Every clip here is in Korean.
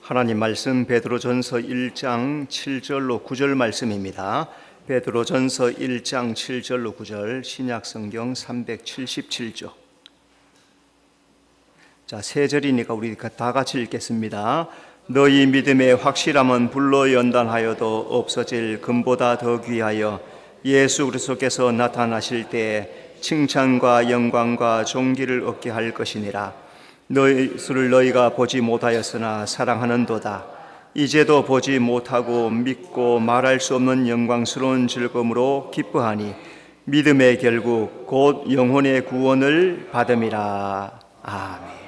하나님 말씀 베드로전서 1장 7절로 9절 말씀입니다. 베드로전서 1장 7절로 9절 신약성경 377조. 자, 세 절이니까 우리 다 같이 읽겠습니다. 너희 믿음의 확실함은 불로 연단하여도 없어질 금보다 더 귀하여 예수 그리스도께서 나타나실 때 칭찬과 영광과 존귀를 얻게 할 것이니라. 예수를 너희가 보지 못하였으나 사랑하는도다. 이제도 보지 못하고 믿고 말할 수 없는 영광스러운 즐거움으로 기뻐하니 믿음의 결국 곧 영혼의 구원을 받음이라. 아멘.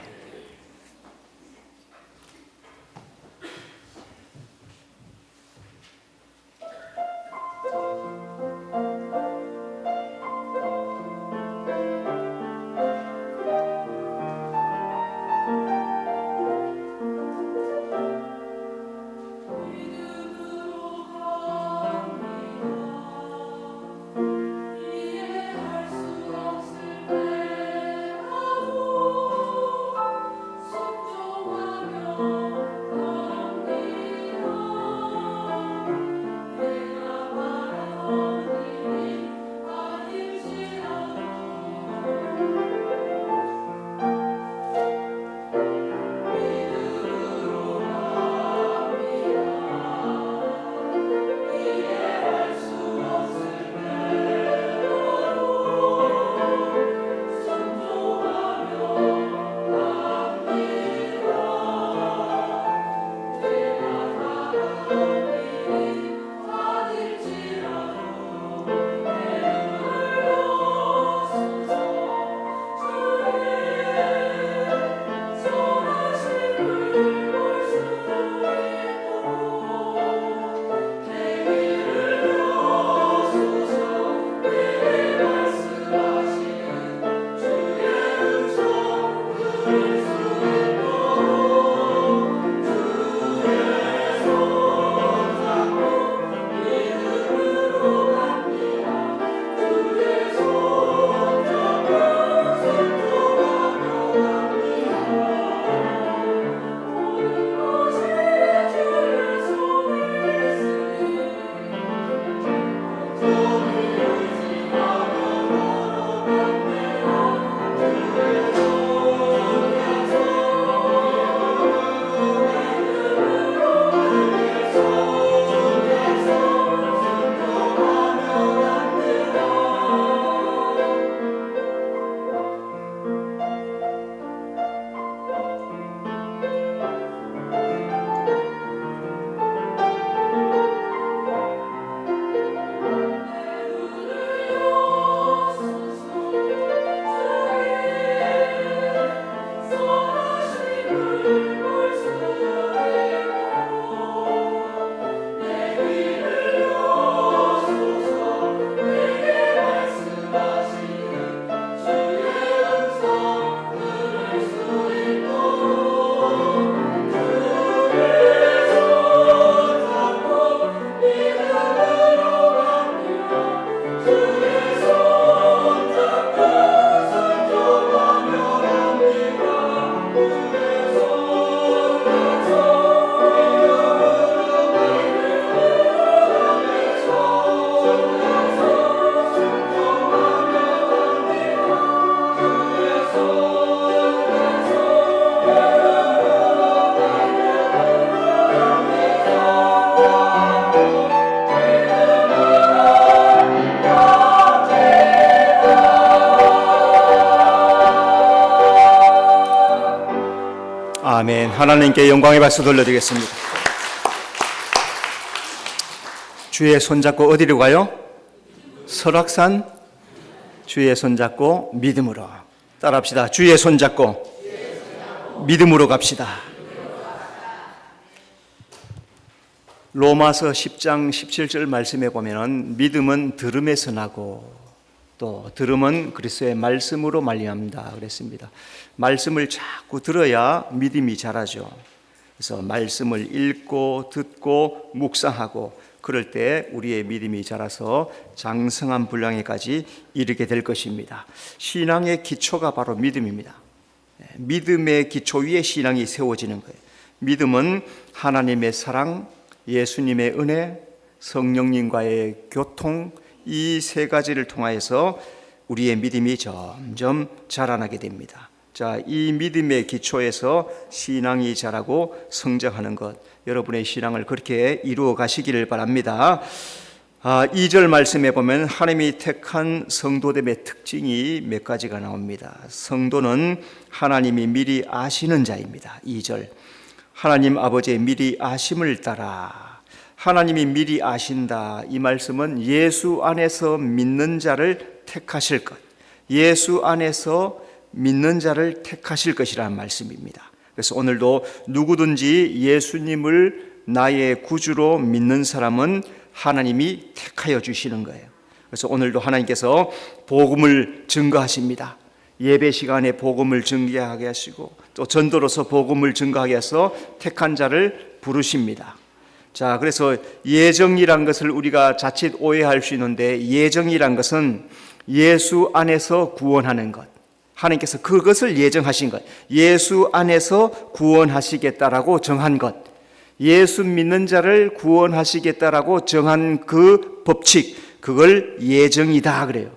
아멘. 하나님께 영광의 박수 돌려드리겠습니다. 주의 손잡고 어디로 가요? 설악산. 주의 손잡고 믿음으로. 따라합시다. 주의 손잡고 믿음으로 갑시다. 로마서 10장 17절 말씀에 보면은 믿음은 들음에서 나고 또 들음은 그리스도의 말씀으로 말미암다 그랬습니다. 말씀을 자꾸 들어야 믿음이 자라죠. 그래서 말씀을 읽고 듣고 묵상하고 그럴 때 우리의 믿음이 자라서 장성한 분량에까지 이르게 될 것입니다. 신앙의 기초가 바로 믿음입니다. 믿음의 기초 위에 신앙이 세워지는 거예요. 믿음은 하나님의 사랑, 예수님의 은혜, 성령님과의 교통, 이 세 가지를 통하여서 우리의 믿음이 점점 자라나게 됩니다. 자, 이 믿음의 기초에서 신앙이 자라고 성장하는 것, 여러분의 신앙을 그렇게 이루어 가시기를 바랍니다. 2절 말씀에 보면 하나님이 택한 성도됨의 특징이 몇 가지가 나옵니다. 성도는 하나님이 미리 아시는 자입니다. 2절, 하나님 아버지의 미리 아심을 따라. 하나님이 미리 아신다. 이 말씀은 예수 안에서 믿는 자를 택하실 것, 예수 안에서 믿는 자를 택하실 것이라는 말씀입니다. 그래서 오늘도 누구든지 예수님을 나의 구주로 믿는 사람은 하나님이 택하여 주시는 거예요. 그래서 오늘도 하나님께서 복음을 증거하십니다. 예배 시간에 복음을 증거하게 하시고 또 전도로서 복음을 증거하게 해서 택한 자를 부르십니다. 자, 그래서 예정이란 것을 우리가 자칫 오해할 수 있는데, 예정이란 것은 예수 안에서 구원하는 것, 하나님께서 그것을 예정하신 것, 예수 안에서 구원하시겠다라고 정한 것, 예수 믿는 자를 구원하시겠다라고 정한 그 법칙, 그걸 예정이다 그래요.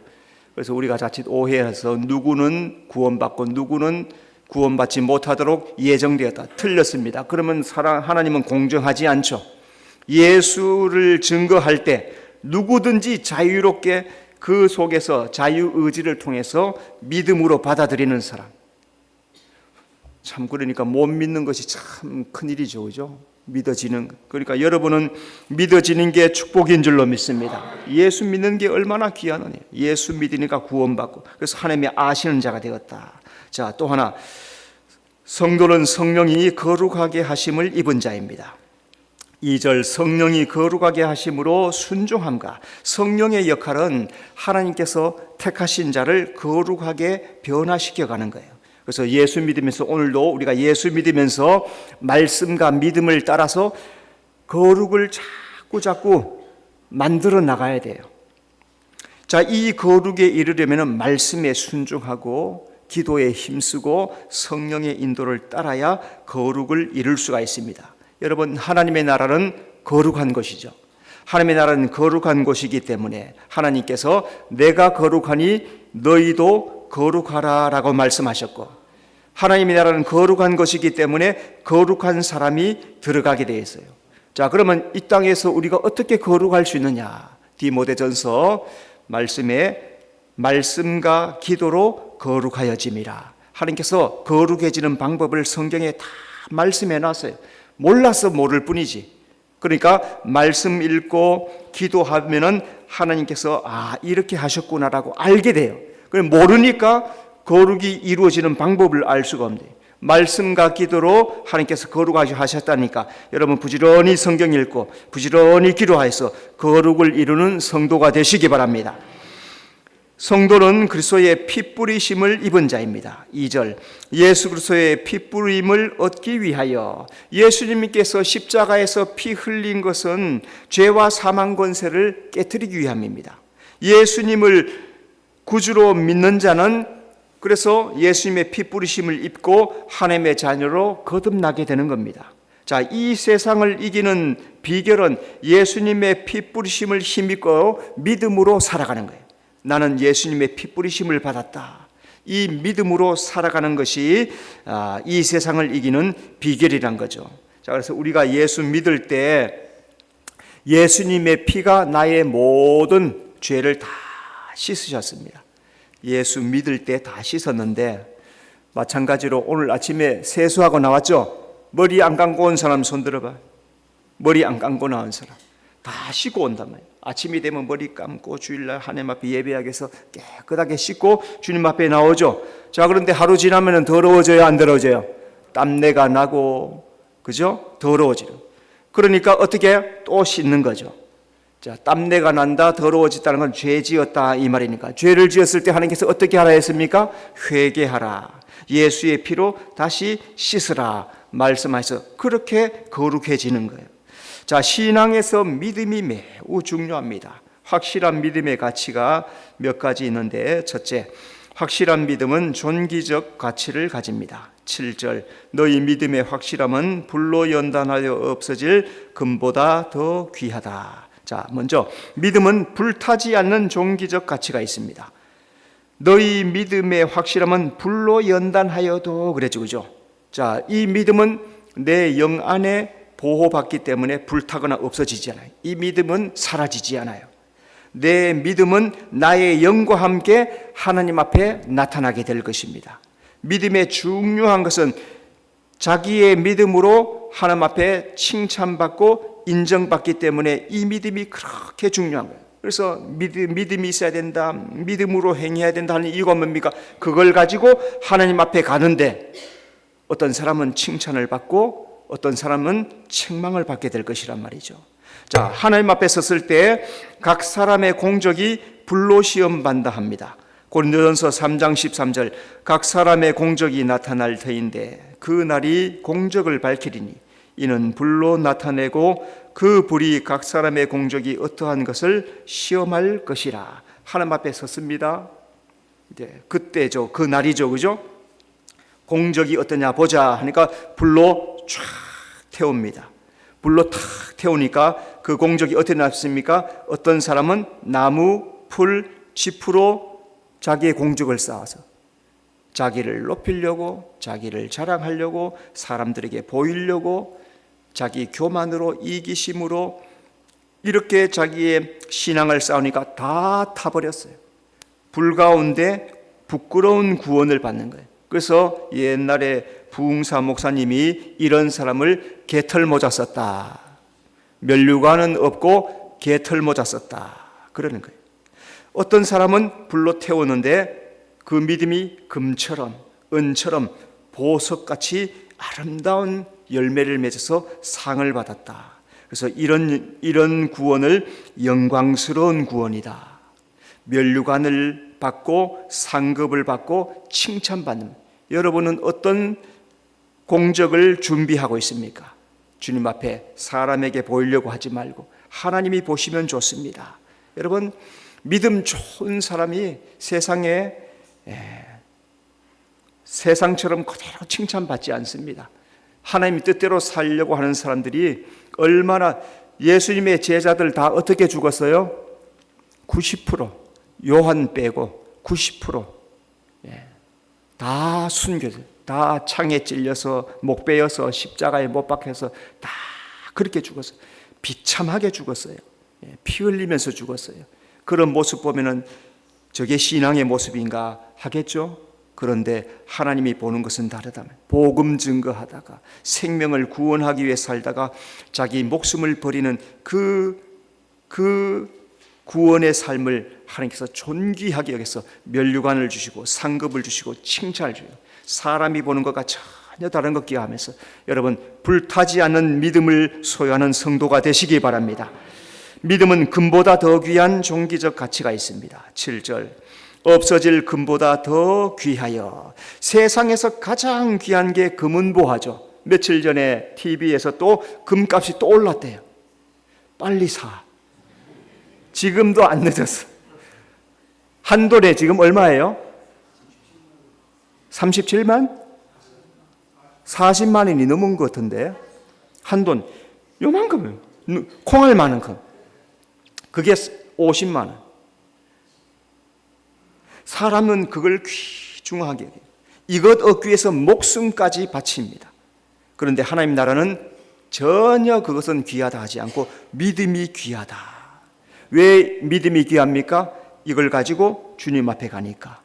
그래서 우리가 자칫 오해해서 누구는 구원받고 누구는 구원받지 못하도록 예정되었다, 틀렸습니다. 그러면 하나님은 공정하지 않죠. 예수를 증거할 때 누구든지 자유롭게 그 속에서 자유의지를 통해서 믿음으로 받아들이는 사람, 참 그러니까 못 믿는 것이 참 큰일이죠, 그죠? 믿어지는, 그러니까 여러분은 믿어지는 게 축복인 줄로 믿습니다. 예수 믿는 게 얼마나 귀한 은혜예요. 예수 믿으니까 구원받고, 그래서 하나님이 아시는 자가 되었다. 자, 또 하나, 성도는 성령이 거룩하게 하심을 입은 자입니다. 2절, 성령이 거룩하게 하심으로 순종함과, 성령의 역할은 하나님께서 택하신 자를 거룩하게 변화시켜 가는 거예요. 그래서 예수 믿으면서, 오늘도 우리가 예수 믿으면서 말씀과 믿음을 따라서 거룩을 자꾸 만들어 나가야 돼요. 자, 이 거룩에 이르려면 말씀에 순종하고 기도에 힘쓰고 성령의 인도를 따라야 거룩을 이룰 수가 있습니다. 여러분, 하나님의 나라는 거룩한 것이죠. 하나님의 나라는 거룩한 것이기 때문에 하나님께서 내가 거룩하니 너희도 거룩하라 라고 말씀하셨고, 하나님의 나라는 거룩한 것이기 때문에 거룩한 사람이 들어가게 되어 있어요. 자, 그러면 이 땅에서 우리가 어떻게 거룩할 수 있느냐? 디모데전서 말씀에 말씀과 기도로 거룩하여짐이라. 하나님께서 거룩해지는 방법을 성경에 다 말씀해 놨어요. 몰라서 모를 뿐이지. 그러니까 말씀 읽고 기도하면은 하나님께서 이렇게 하셨구나라고 알게 돼요. 그럼 모르니까 거룩이 이루어지는 방법을 알 수가 없네요. 말씀과 기도로 하나님께서 거룩하셨다니까 여러분 부지런히 성경 읽고 부지런히 기도하여서 거룩을 이루는 성도가 되시기 바랍니다. 성도는 그리스도의 피 뿌리심을 입은 자입니다. 2절, 예수 그리스도의 피 뿌림을 얻기 위하여, 예수님께서 십자가에서 피 흘린 것은 죄와 사망 권세를 깨뜨리기 위함입니다. 예수님을 구주로 믿는 자는 그래서 예수님의 피 뿌리심을 입고 하나님의 자녀로 거듭나게 되는 겁니다. 자, 이 세상을 이기는 비결은 예수님의 피 뿌리심을 힘입고 믿음으로 살아가는 거예요. 나는 예수님의 피 뿌리심을 받았다. 이 믿음으로 살아가는 것이 이 세상을 이기는 비결이란 거죠. 자, 그래서 우리가 예수 믿을 때 예수님의 피가 나의 모든 죄를 다 씻으셨습니다. 예수 믿을 때 다 씻었는데, 마찬가지로 오늘 아침에 세수하고 나왔죠? 머리 안 감고 온 사람 손 들어봐. 머리 안 감고 나온 사람 다 씻고 온단 말이에요. 아침이 되면 머리 감고 주일날 하나님 앞에 예배하기 위해서 깨끗하게 씻고 주님 앞에 나오죠. 자, 그런데 하루 지나면 더러워져요, 안 더러워져요? 땀내가 나고, 그죠? 더러워지는. 그러니까 어떻게 또 씻는 거죠. 자, 땀내가 난다, 더러워졌다는 건 죄 지었다 이 말이니까, 죄를 지었을 때 하나님께서 어떻게 하라 했습니까? 회개하라, 예수의 피로 다시 씻으라 말씀하셔서 그렇게 거룩해지는 거예요. 자, 신앙에서 믿음이 매우 중요합니다. 확실한 믿음의 가치가 몇 가지 있는데, 첫째, 확실한 믿음은 존귀적 가치를 가집니다. 7절 너희 믿음의 확실함은 불로 연단하여 없어질 금보다 더 귀하다. 자, 먼저 믿음은 불타지 않는 존귀적 가치가 있습니다. 너희 믿음의 확실함은 불로 연단하여도 그랬죠, 그죠? 자, 이 믿음은 내 영 안에 보호받기 때문에 불타거나 없어지지 않아요. 이 믿음은 사라지지 않아요. 내 믿음은 나의 영과 함께 하나님 앞에 나타나게 될 것입니다. 믿음의 중요한 것은 자기의 믿음으로 하나님 앞에 칭찬받고 인정받기 때문에 이 믿음이 그렇게 중요한 거예요. 그래서 믿음이 있어야 된다, 믿음으로 행해야 된다 하는 이유가 뭡니까? 그걸 가지고 하나님 앞에 가는데 어떤 사람은 칭찬을 받고 어떤 사람은 책망을 받게 될 것이란 말이죠. 자, 하나님 앞에 섰을 때 각 사람의 공적이 불로 시험받는다 합니다. 고린도전서 3장 13절 각 사람의 공적이 나타날 터인데 그 날이 공적을 밝히리니 이는 불로 나타내고 그 불이 각 사람의 공적이 어떠한 것을 시험할 것이라. 하나님 앞에 섰습니다. 이제 그때죠. 그 날이죠. 그죠? 공적이 어떠냐 보자 하니까 불로 쫙 태웁니다. 불로 탁 태우니까 그 공적이 어떻게 났습니까? 어떤 사람은 나무, 풀, 짚으로 자기의 공적을 쌓아서 자기를 높이려고, 자기를 자랑하려고, 사람들에게 보이려고, 자기 교만으로, 이기심으로 이렇게 자기의 신앙을 쌓으니까 다 타버렸어요. 불 가운데 부끄러운 구원을 받는 거예요. 그래서 옛날에 부흥사 목사님이 이런 사람을 개털모자 썼다. 면류관은 없고 개털모자 썼다. 그러는 거예요. 어떤 사람은 불로 태우는데 그 믿음이 금처럼 은처럼 보석같이 아름다운 열매를 맺어서 상을 받았다. 그래서 이런 구원을 영광스러운 구원이다. 면류관을 받고 상급을 받고 칭찬받는, 여러분은 어떤 공적을 준비하고 있습니까? 주님 앞에 사람에게 보이려고 하지 말고 하나님이 보시면 좋습니다. 여러분, 믿음 좋은 사람이 세상에 세상처럼 그대로 칭찬받지 않습니다. 하나님 뜻대로 살려고 하는 사람들이 얼마나, 예수님의 제자들 다 어떻게 죽었어요? 90% 요한 빼고 90% 다 순교들, 다 창에 찔려서 목 베어서 십자가에 못 박혀서 다 그렇게 죽었어요. 비참하게 죽었어요. 피 흘리면서 죽었어요. 그런 모습 보면은 저게 신앙의 모습인가 하겠죠. 그런데 하나님이 보는 것은 다르다면 복음 증거하다가 생명을 구원하기 위해 살다가 자기 목숨을 버리는 그 구원의 삶을 하나님께서 존귀하게 여겨서 면류관을 주시고 상급을 주시고 칭찬을 주시고 사람이 보는 것과 전혀 다른 것 기하면서 여러분, 불타지 않는 믿음을 소유하는 성도가 되시기 바랍니다. 믿음은 금보다 더 귀한 존귀적 가치가 있습니다. 7절 없어질 금보다 더 귀하여. 세상에서 가장 귀한 게 금은보화죠. 며칠 전에 TV에서 또 금값이 또 올랐대요. 빨리 사. 지금도 안 늦었어. 한 돌에 지금 얼마예요? 37만? 40만 원이 넘은 것 같은데. 한 돈 요만큼이에요. 콩알만한 거. 그게 50만 원. 사람은 그걸 귀중하게 해요. 이것 얻기 위해서 목숨까지 바칩니다. 그런데 하나님 나라는 전혀 그것은 귀하다 하지 않고 믿음이 귀하다. 왜 믿음이 귀합니까? 이걸 가지고 주님 앞에 가니까.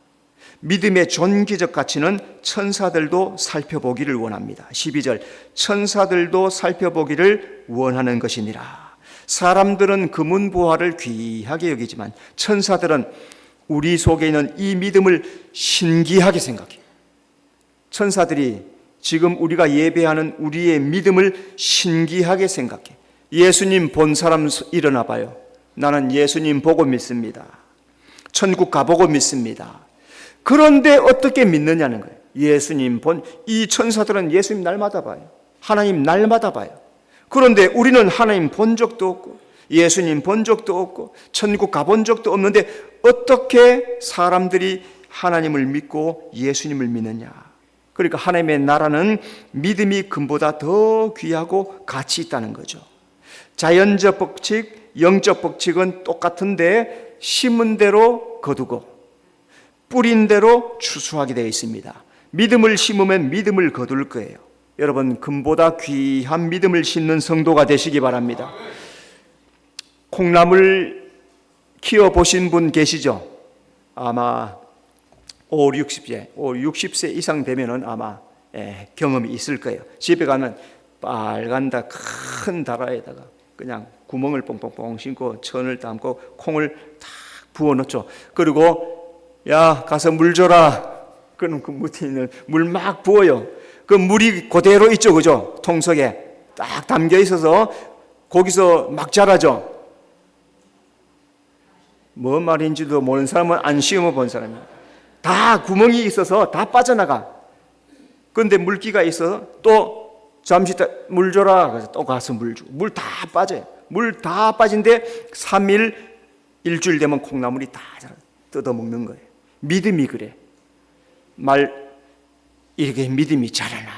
믿음의 존귀적 가치는 천사들도 살펴보기를 원합니다. 12절 천사들도 살펴보기를 원하는 것이니라. 사람들은 금은보화를 귀하게 여기지만 천사들은 우리 속에 있는 이 믿음을 신기하게 생각해요. 천사들이 지금 우리가 예배하는 우리의 믿음을 신기하게 생각해. 예수님 본 사람 일어나 봐요. 나는 예수님 보고 믿습니다. 천국 가보고 믿습니다. 그런데 어떻게 믿느냐는 거예요. 예수님 본, 이 천사들은 예수님 날마다 봐요. 하나님 날마다 봐요. 그런데 우리는 하나님 본 적도 없고 예수님 본 적도 없고 천국 가본 적도 없는데 어떻게 사람들이 하나님을 믿고 예수님을 믿느냐. 그러니까 하나님의 나라는 믿음이 금보다 더 귀하고 가치 있다는 거죠. 자연적 법칙, 영적 법칙은 똑같은데 심은 대로 거두고 뿌린 대로 추수하게 되어 있습니다. 믿음을 심으면 믿음을 거둘 거예요. 여러분, 금보다 귀한 믿음을 심는 성도가 되시기 바랍니다. 콩나물 키워보신 분 계시죠? 아마 60세 이상 되면은 아마 경험이 있을 거예요. 집에 가면 빨간 큰 다라에다가 그냥 구멍을 뽕뽕뽕 심고 천을 담고 콩을 탁 부어 넣죠. 그리고 야, 가서 물 줘라. 그럼 그 무티는 물 막 부어요. 그 물이 그대로 있죠, 그죠? 통속에 딱 담겨 있어서 거기서 막 자라죠. 뭔 말인지도 모르는 사람은 안 시험해 본 사람이에요. 다 구멍이 있어서 다 빠져나가. 그런데 물기가 있어서 또 잠시 물 줘라. 그래서 또 가서 물 주고. 물 다 빠져요. 물 다 빠진데 3일, 일주일 되면 콩나물이 다 뜯어먹는 거예요. 믿음이 그래. 이렇게 믿음이 자라나.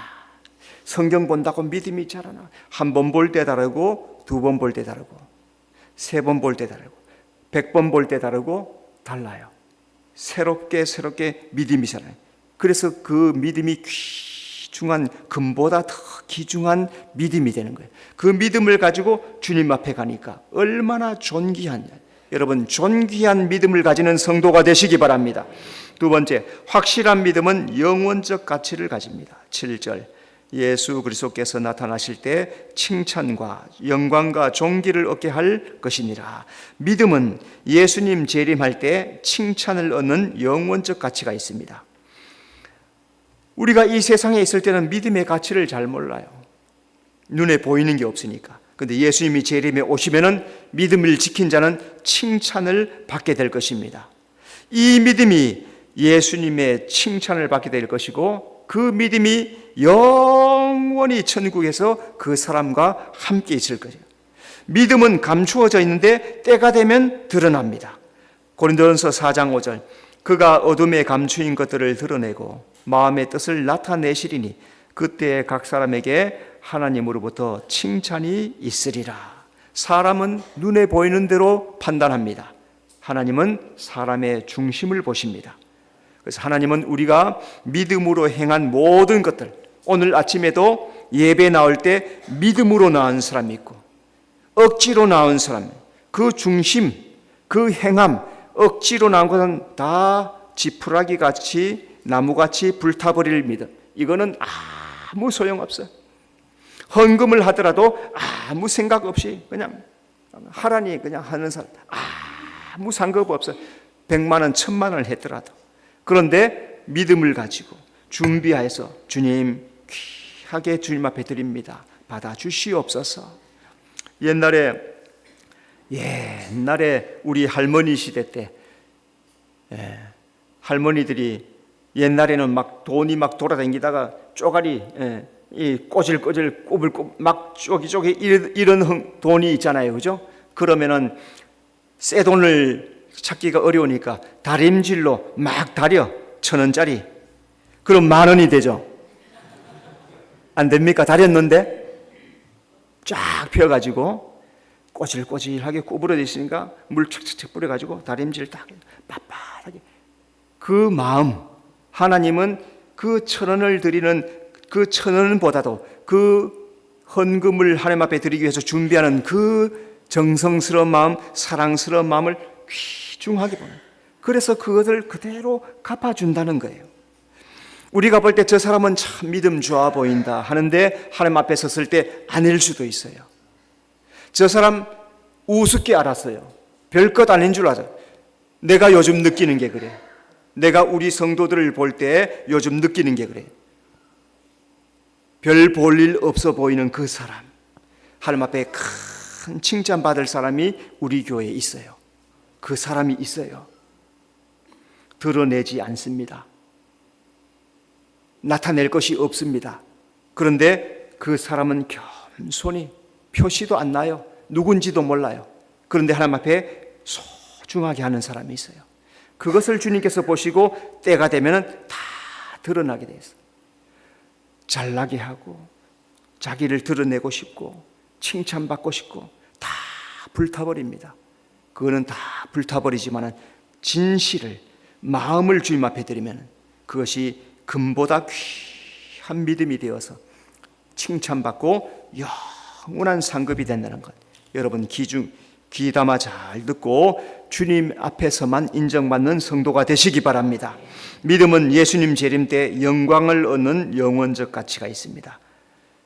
성경 본다고 믿음이 자라나. 한 번 볼 때 다르고, 두 번 볼 때 다르고, 세 번 볼 때 다르고, 100번 볼 때 다르고 달라요. 새롭게 믿음이 자라요. 그래서 그 믿음이 귀중한, 금보다 더 귀중한 믿음이 되는 거예요. 그 믿음을 가지고 주님 앞에 가니까 얼마나 존귀한, 여러분 존귀한 믿음을 가지는 성도가 되시기 바랍니다. 두 번째, 확실한 믿음은 영원적 가치를 가집니다. 7절, 예수 그리스도께서 나타나실 때 칭찬과 영광과 존귀를 얻게 할 것이니라. 믿음은 예수님 재림할 때 칭찬을 얻는 영원적 가치가 있습니다. 우리가 이 세상에 있을 때는 믿음의 가치를 잘 몰라요. 눈에 보이는 게 없으니까. 그런데 예수님이 재림에 오시면은 믿음을 지킨 자는 칭찬을 받게 될 것입니다. 이 믿음이 예수님의 칭찬을 받게 될 것이고, 그 믿음이 영원히 천국에서 그 사람과 함께 있을 거죠. 믿음은 감추어져 있는데 때가 되면 드러납니다. 고린도전서 4장 5절, 그가 어둠에 감추인 것들을 드러내고 마음의 뜻을 나타내시리니 그때 각 사람에게 하나님으로부터 칭찬이 있으리라. 사람은 눈에 보이는 대로 판단합니다. 하나님은 사람의 중심을 보십니다. 그래서 하나님은 우리가 믿음으로 행한 모든 것들, 오늘 아침에도 예배 나올 때 믿음으로 나온 사람이 있고 억지로 나온 사람, 그 중심, 그 행함, 억지로 나온 것은 다 지푸라기 같이 나무같이 불타버릴 믿음. 이거는 아무 소용없어요. 헌금을 하더라도 아무 생각 없이 그냥 하라니 그냥 하는 사람, 아무 상관 없어요. 100만 원, 1000만 원을 했더라도. 그런데 믿음을 가지고 준비해서 주님 귀하게 주님 앞에 드립니다. 받아주시옵소서. 옛날에 우리 할머니 시대 때 할머니들이 옛날에는 막 돈이 막 돌아다니다가 쪼가리 이 꼬질꼬질 꼬불꼬불 막 쪼기쪼기 이런 돈이 있잖아요, 그죠? 그러면은 새 돈을 찾기가 어려우니까 다림질로 막 다려 1,000원짜리. 그럼 10,000원이 되죠. 안 됩니까? 다렸는데 쫙 펴가지고 꼬질꼬질하게 구부러져 있으니까 물 착착착 뿌려가지고 다림질 딱 빳빳하게. 그 마음, 하나님은 그 1,000원을 드리는 그 1,000원보다도 그 헌금을 하나님 앞에 드리기 위해서 준비하는 그 정성스러운 마음, 사랑스러운 마음을 귀중하게 보는. 그래서 그것을 그대로 갚아준다는 거예요. 우리가 볼 때 저 사람은 참 믿음 좋아 보인다 하는데 하나님 앞에 섰을 때 아닐 수도 있어요. 저 사람 우습게 알았어요. 별것 아닌 줄 알아요. 내가 요즘 느끼는 게 그래. 내가 우리 성도들을 볼 때 요즘 느끼는 게 그래. 별 볼 일 없어 보이는 그 사람, 하나님 앞에 큰 칭찬받을 사람이 우리 교회에 있어요. 그 사람이 있어요. 드러내지 않습니다. 나타낼 것이 없습니다. 그런데 그 사람은 겸손히 표시도 안 나요. 누군지도 몰라요. 그런데 하나님 앞에 소중하게 하는 사람이 있어요. 그것을 주님께서 보시고 때가 되면 다 드러나게 돼 있어요. 잘나게 하고 자기를 드러내고 싶고 칭찬받고 싶고 다 불타버립니다. 그거는 다 불타버리지만 진실을, 마음을 주님 앞에 드리면 그것이 금보다 귀한 믿음이 되어서 칭찬받고 영원한 상급이 된다는 것, 여러분 귀담아 잘 듣고 주님 앞에서만 인정받는 성도가 되시기 바랍니다. 믿음은 예수님 재림 때 영광을 얻는 영원적 가치가 있습니다.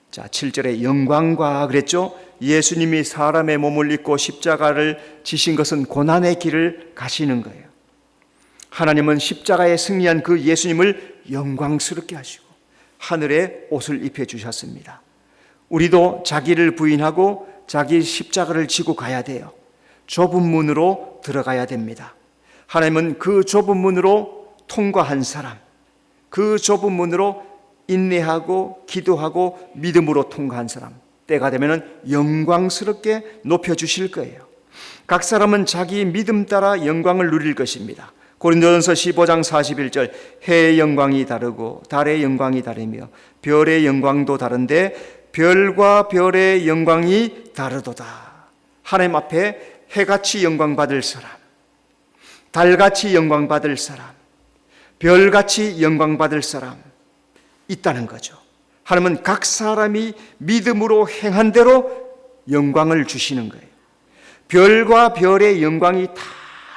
자, 7절에 영광과 그랬죠? 예수님이 사람의 몸을 입고 십자가를 지신 것은 고난의 길을 가시는 거예요. 하나님은 십자가에 승리한 그 예수님을 영광스럽게 하시고 하늘에 옷을 입혀주셨습니다. 우리도 자기를 부인하고 자기 십자가를 지고 가야 돼요. 좁은 문으로 들어가야 됩니다. 하나님은 그 좁은 문으로 통과한 사람, 그 좁은 문으로 인내하고 기도하고 믿음으로 통과한 사람, 때가 되면 영광스럽게 높여주실 거예요. 각 사람은 자기 믿음 따라 영광을 누릴 것입니다. 고린도전서 15장 41절, 해의 영광이 다르고 달의 영광이 다르며 별의 영광도 다른데 별과 별의 영광이 다르도다. 하나님 앞에 해같이 영광 받을 사람, 달같이 영광 받을 사람, 별같이 영광 받을 사람 있다는 거죠. 하나님은 각 사람이 믿음으로 행한 대로 영광을 주시는 거예요. 별과 별의 영광이 다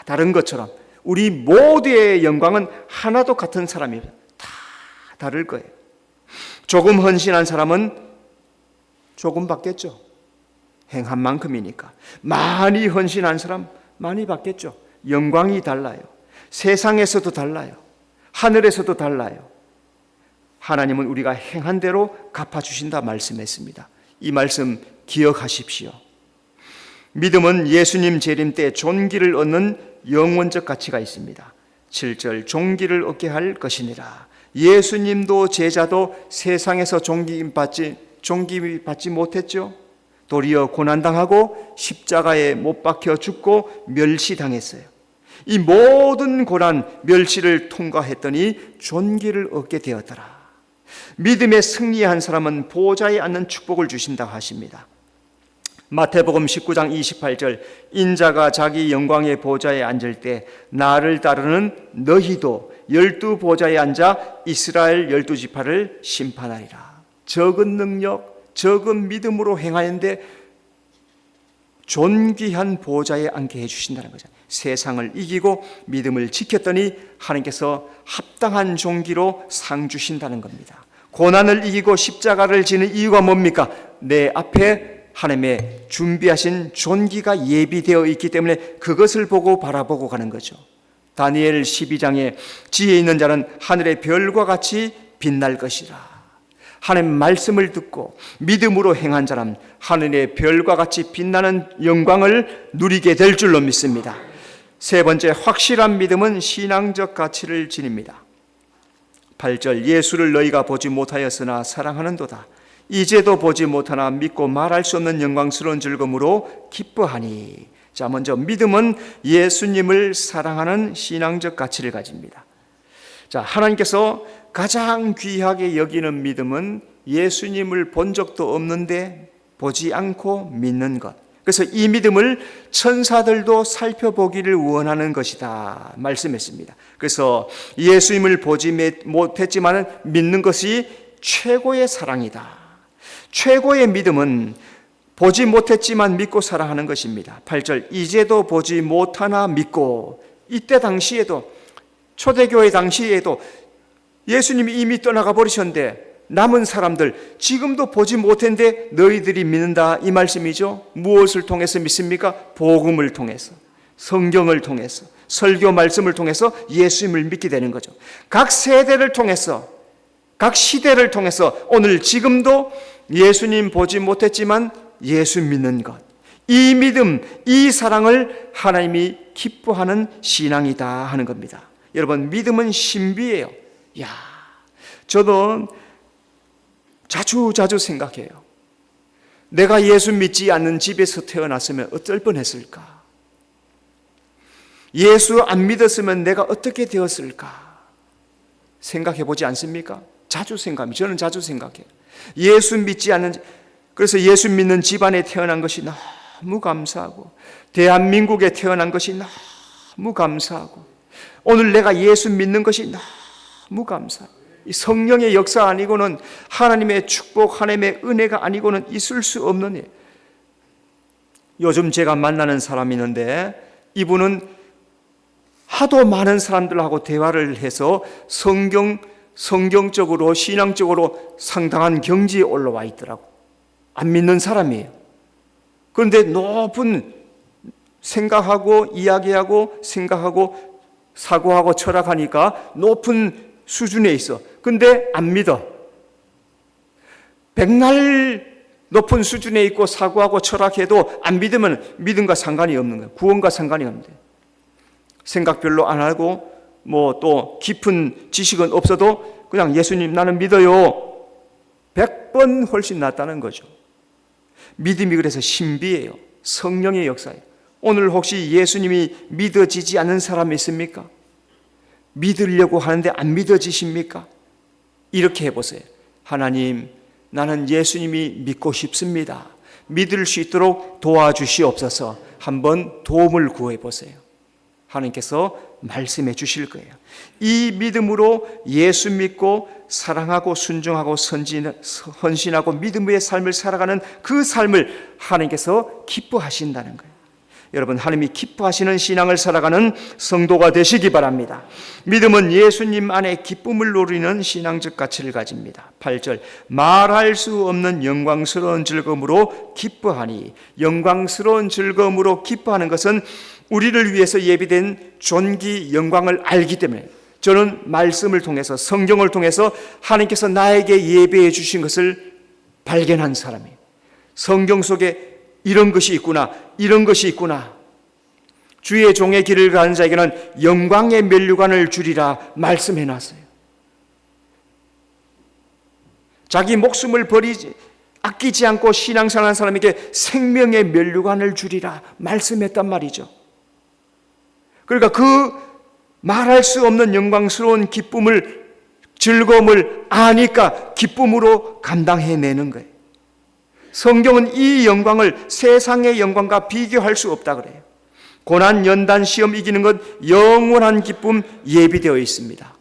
다른 것처럼 우리 모두의 영광은 하나도 같은 사람이 다 다를 거예요. 조금 헌신한 사람은 조금 받겠죠. 행한 만큼이니까. 많이 헌신한 사람 많이 받겠죠. 영광이 달라요. 세상에서도 달라요. 하늘에서도 달라요. 하나님은 우리가 행한 대로 갚아주신다 말씀했습니다. 이 말씀 기억하십시오. 믿음은 예수님 재림 때 존귀를 얻는 영원적 가치가 있습니다. 7절, 존귀를 얻게 할 것이니라. 예수님도 제자도 세상에서 존귀 받지 못했죠. 도리어 고난당하고 십자가에 못 박혀 죽고 멸시당했어요. 이 모든 고난, 멸시를 통과했더니 존귀를 얻게 되었더라. 믿음에 승리한 사람은 보좌에 앉는 축복을 주신다고 하십니다. 마태복음 19장 28절, 인자가 자기 영광의 보좌에 앉을 때 나를 따르는 너희도 12보좌에 앉아 이스라엘 12지파를 심판하리라. 적은 능력, 적은 믿음으로 행하는데 존귀한 보좌에 앉게 해주신다는 거죠. 세상을 이기고 믿음을 지켰더니 하나님께서 합당한 존귀로 상 주신다는 겁니다. 고난을 이기고 십자가를 지는 이유가 뭡니까? 내 앞에 하나님의 준비하신 존귀가 예비되어 있기 때문에 그것을 보고 바라보고 가는 거죠. 다니엘 12장에 지혜 있는 자는 하늘의 별과 같이 빛날 것이라. 하나님 말씀을 듣고 믿음으로 행한 자는 하늘의 별과 같이 빛나는 영광을 누리게 될 줄로 믿습니다. 세 번째, 확실한 믿음은 신앙적 가치를 지닙니다. 8절, 예수를 너희가 보지 못하였으나 사랑하는도다. 이제도 보지 못하나 믿고 말할 수 없는 영광스러운 즐거움으로 기뻐하니. 자, 먼저 믿음은 예수님을 사랑하는 신앙적 가치를 가집니다. 자, 하나님께서 가장 귀하게 여기는 믿음은 예수님을 본 적도 없는데 보지 않고 믿는 것. 그래서 이 믿음을 천사들도 살펴보기를 원하는 것이다 말씀했습니다. 그래서 예수님을 보지 못했지만 믿는 것이 최고의 사랑이다. 최고의 믿음은 보지 못했지만 믿고 사랑하는 것입니다. 8절, 이제도 보지 못하나 믿고. 이때 당시에도, 초대교회 당시에도 예수님이 이미 떠나가 버리셨는데 남은 사람들 지금도 보지 못했는데 너희들이 믿는다, 이 말씀이죠. 무엇을 통해서 믿습니까? 복음을 통해서, 성경을 통해서, 설교 말씀을 통해서 예수님을 믿게 되는 거죠. 각 세대를 통해서, 각 시대를 통해서 오늘 지금도 예수님 보지 못했지만 예수 믿는 것, 이 믿음, 이 사랑을 하나님이 기뻐하는 신앙이다 하는 겁니다. 여러분, 믿음은 신비예요. 저도 자주 생각해요. 내가 예수 믿지 않는 집에서 태어났으면 어쩔 뻔했을까? 예수 안 믿었으면 내가 어떻게 되었을까 생각해 보지 않습니까? 자주 생각합니다. 저는 자주 생각해요. 예수 믿지 않는, 그래서 예수 믿는 집안에 태어난 것이 너무 감사하고, 대한민국에 태어난 것이 너무 감사하고, 오늘 내가 예수 믿는 것이 너무 감사하고, 이 성령의 역사 아니고는, 하나님의 축복, 하나님의 은혜가 아니고는 있을 수 없는 일. 요즘 제가 만나는 사람이 있는데, 이분은 하도 많은 사람들하고 대화를 해서 성경적으로, 신앙적으로 상당한 경지에 올라와 있더라고. 안 믿는 사람이에요. 그런데 높은 생각하고, 이야기하고, 생각하고, 사고하고, 철학하니까 높은 수준에 있어. 근데 안 믿어. 백날 높은 수준에 있고 사고하고 철학해도 안 믿으면 믿음과 상관이 없는 거예요. 구원과 상관이 없는데. 생각 별로 안 하고 뭐 또 깊은 지식은 없어도 그냥 예수님 나는 믿어요. 100번 훨씬 낫다는 거죠. 믿음이 그래서 신비예요. 성령의 역사예요. 오늘 혹시 예수님이 믿어지지 않는 사람이 있습니까? 믿으려고 하는데 안 믿어지십니까? 이렇게 해보세요. 하나님, 나는 예수님이 믿고 싶습니다. 믿을 수 있도록 도와주시옵소서. 한번 도움을 구해보세요. 하나님께서 말씀해 주실 거예요. 이 믿음으로 예수 믿고 사랑하고 순종하고 헌신하고 믿음의 삶을 살아가는 그 삶을 하나님께서 기뻐하신다는 거예요. 여러분, 하나님이 기뻐하시는 신앙을 살아가는 성도가 되시기 바랍니다. 믿음은 예수님 안에 기쁨을 누리는 신앙적 가치를 가집니다. 8절, 말할 수 없는 영광스러운 즐거움으로 기뻐하니, 영광스러운 즐거움으로 기뻐하는 것은 우리를 위해서 예비된 존귀 영광을 알기 때문에, 저는 말씀을 통해서, 성경을 통해서 하나님께서 나에게 예배해 주신 것을 발견한 사람이에요. 성경 속에 이런 것이 있구나, 이런 것이 있구나. 주의 종의 길을 가는 자에게는 영광의 면류관을 주리라 말씀해 놨어요. 자기 목숨을 아끼지 않고 신앙생활하는 사람에게 생명의 면류관을 주리라 말씀했단 말이죠. 그러니까 그 말할 수 없는 영광스러운 기쁨을, 즐거움을 아니까 기쁨으로 감당해내는 거예요. 성경은 이 영광을 세상의 영광과 비교할 수 없다 그래요. 고난, 연단, 시험 이기는 것 영원한 기쁨 예비되어 있습니다.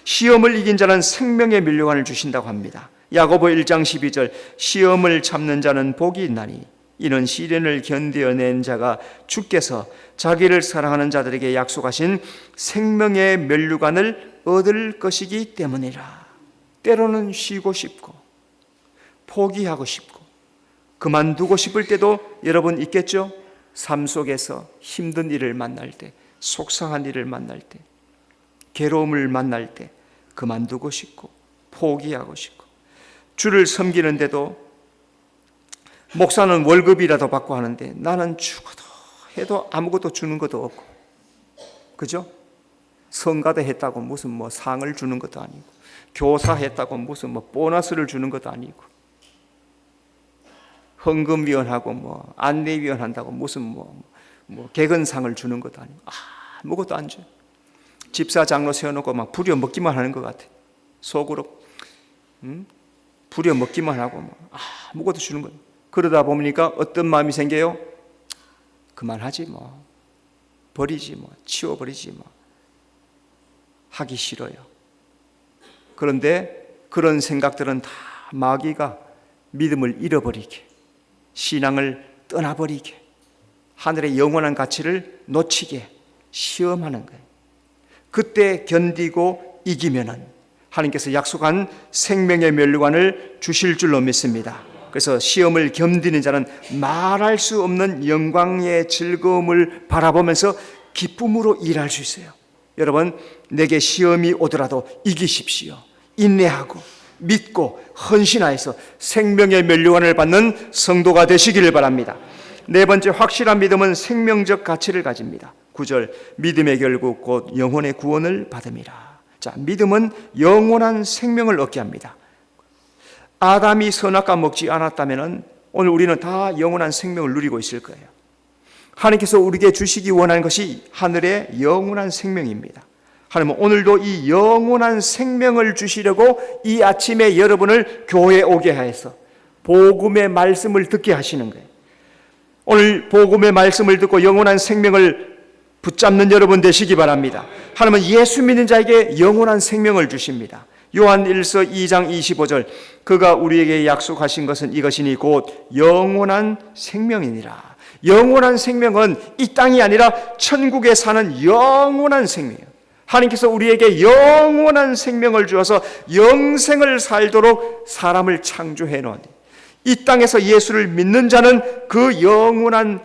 시험을 이긴 자는 생명의 면류관을 주신다고 합니다. 야고보 1장 12절, 시험을 참는 자는 복이 있나니 이는 시련을 견뎌낸 자가 주께서 자기를 사랑하는 자들에게 약속하신 생명의 면류관을 얻을 것이기 때문이라. 때로는 쉬고 싶고 포기하고 싶고 그만두고 싶을 때도 여러분 있겠죠? 삶 속에서 힘든 일을 만날 때, 속상한 일을 만날 때, 괴로움을 만날 때 그만두고 싶고 포기하고 싶고, 주를 섬기는데도 목사는 월급이라도 받고 하는데 나는 죽어도 해도 아무것도 주는 것도 없고, 그죠? 성가대 했다고 무슨 뭐 상을 주는 것도 아니고, 교사 했다고 무슨 뭐 보너스를 주는 것도 아니고, 헌금위원하고 뭐 안내위원 한다고 무슨 뭐 개근상을 주는 것도 아니고 아무것도 안 줘요. 집사 장로 세워놓고 막 부려 먹기만 하는 것 같아. 속으로 부려 먹기만 하고 뭐 아무것도 주는 거예요. 그러다 보니까 어떤 마음이 생겨요? 그만하지 뭐, 버리지 뭐, 치워버리지 뭐, 하기 싫어요. 그런데 그런 생각들은 다 마귀가 믿음을 잃어버리게, 신앙을 떠나버리게, 하늘의 영원한 가치를 놓치게 시험하는 거예요. 그때 견디고 이기면은 하나님께서 약속한 생명의 면류관을 주실 줄로 믿습니다. 그래서 시험을 견디는 자는 말할 수 없는 영광의 즐거움을 바라보면서 기쁨으로 일할 수 있어요. 여러분, 내게 시험이 오더라도 이기십시오. 인내하고 믿고 헌신하여서 생명의 면류관을 받는 성도가 되시기를 바랍니다. 네 번째, 확실한 믿음은 생명적 가치를 가집니다. 9절, 믿음의 결국 곧 영혼의 구원을 받음이라. 자, 믿음은 영원한 생명을 얻게 합니다. 아담이 선악과 먹지 않았다면 오늘 우리는 다 영원한 생명을 누리고 있을 거예요. 하나님께서 우리에게 주시기 원하는 것이 하늘의 영원한 생명입니다. 하나님은 오늘도 이 영원한 생명을 주시려고 이 아침에 여러분을 교회에 오게 하여서 복음의 말씀을 듣게 하시는 거예요. 오늘 복음의 말씀을 듣고 영원한 생명을 붙잡는 여러분 되시기 바랍니다. 하나님은 예수 믿는 자에게 영원한 생명을 주십니다. 요한 1서 2장 25절 그가 우리에게 약속하신 것은 이것이니 곧 영원한 생명이니라. 영원한 생명은 이 땅이 아니라 천국에 사는 영원한 생명이에요. 하나님께서 우리에게 영원한 생명을 주어서 영생을 살도록 사람을 창조해 놓은 이 땅에서 예수를 믿는 자는 그 영원한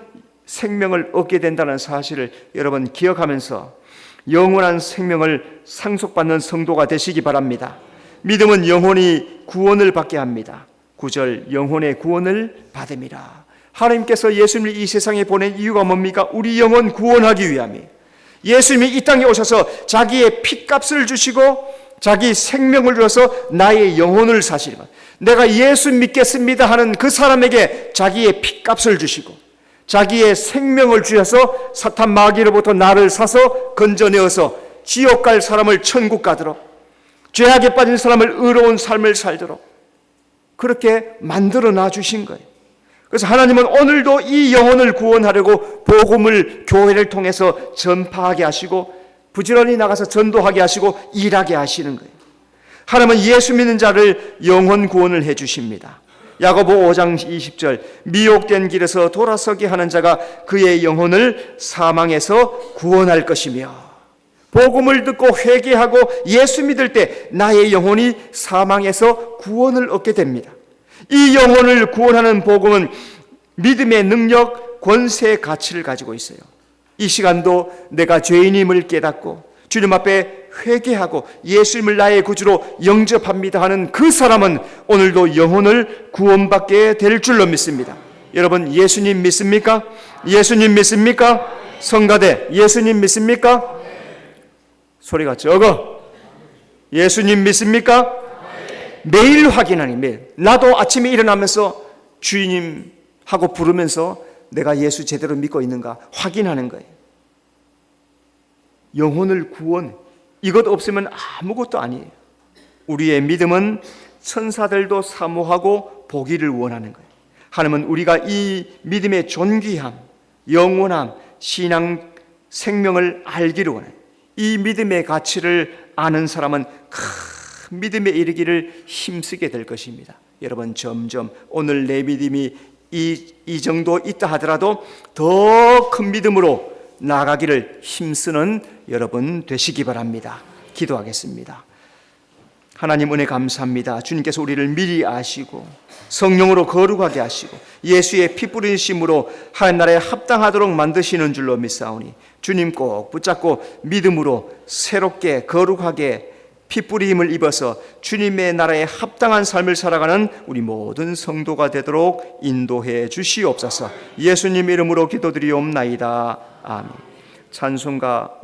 생명을 얻게 된다는 사실을 여러분 기억하면서 영원한 생명을 상속받는 성도가 되시기 바랍니다. 믿음은 영혼이 구원을 받게 합니다. 9절 영혼의 구원을 받음이라. 하나님께서 예수님을 이 세상에 보낸 이유가 뭡니까? 우리 영혼 구원하기 위함이에요. 예수님이 이 땅에 오셔서 자기의 핏값을 주시고 자기 생명을 주어서 나의 영혼을 사시는 것. 내가 예수 믿겠습니다 하는 그 사람에게 자기의 핏값을 주시고 자기의 생명을 주셔서 사탄 마귀로부터 나를 사서 건져내어서 지옥 갈 사람을 천국 가도록 죄악에 빠진 사람을 의로운 삶을 살도록 그렇게 만들어 놔주신 거예요. 그래서 하나님은 오늘도 이 영혼을 구원하려고 복음을 교회를 통해서 전파하게 하시고 부지런히 나가서 전도하게 하시고 일하게 하시는 거예요. 하나님은 예수 믿는 자를 영혼 구원을 해 주십니다. 야고보 5장 20절 미혹된 길에서 돌아서게 하는 자가 그의 영혼을 사망에서 구원할 것이며 복음을 듣고 회개하고 예수 믿을 때 나의 영혼이 사망에서 구원을 얻게 됩니다. 이 영혼을 구원하는 복음은 믿음의 능력, 권세의 가치를 가지고 있어요. 이 시간도 내가 죄인임을 깨닫고 주님 앞에 회개하고 예수님을 나의 구주로 영접합니다 하는 그 사람은 오늘도 영혼을 구원받게 될 줄로 믿습니다. 여러분 예수님 믿습니까? 예수님 믿습니까? 성가대 예수님 믿습니까? 소리가 적어. 예수님 믿습니까? 매일 확인하니 매일. 나도 아침에 일어나면서 주님 하고 부르면서 내가 예수 제대로 믿고 있는가 확인하는 거예요. 영혼을 구원 이것 없으면 아무것도 아니에요. 우리의 믿음은 천사들도 사모하고 보기를 원하는 거예요. 하나님은 우리가 이 믿음의 존귀함, 영원함, 신앙 생명을 알기를 원해요. 이 믿음의 가치를 아는 사람은 큰 믿음에 이르기를 힘쓰게 될 것입니다. 여러분 점점 오늘 내 믿음이 이 정도 있다 하더라도 더 큰 믿음으로 나아가기를 힘쓰는 여러분 되시기 바랍니다. 기도하겠습니다. 하나님 은혜 감사합니다. 주님께서 우리를 미리 아시고 성령으로 거룩하게 하시고 예수의 피 뿌리심으로 하나님 나라에 합당하도록 만드시는 줄로 믿사오니 주님 꼭 붙잡고 믿음으로 새롭게 거룩하게 피 뿌림을 입어서 주님의 나라에 합당한 삶을 살아가는 우리 모든 성도가 되도록 인도해 주시옵소서. 예수님 이름으로 기도드리옵나이다. 아멘. 찬송가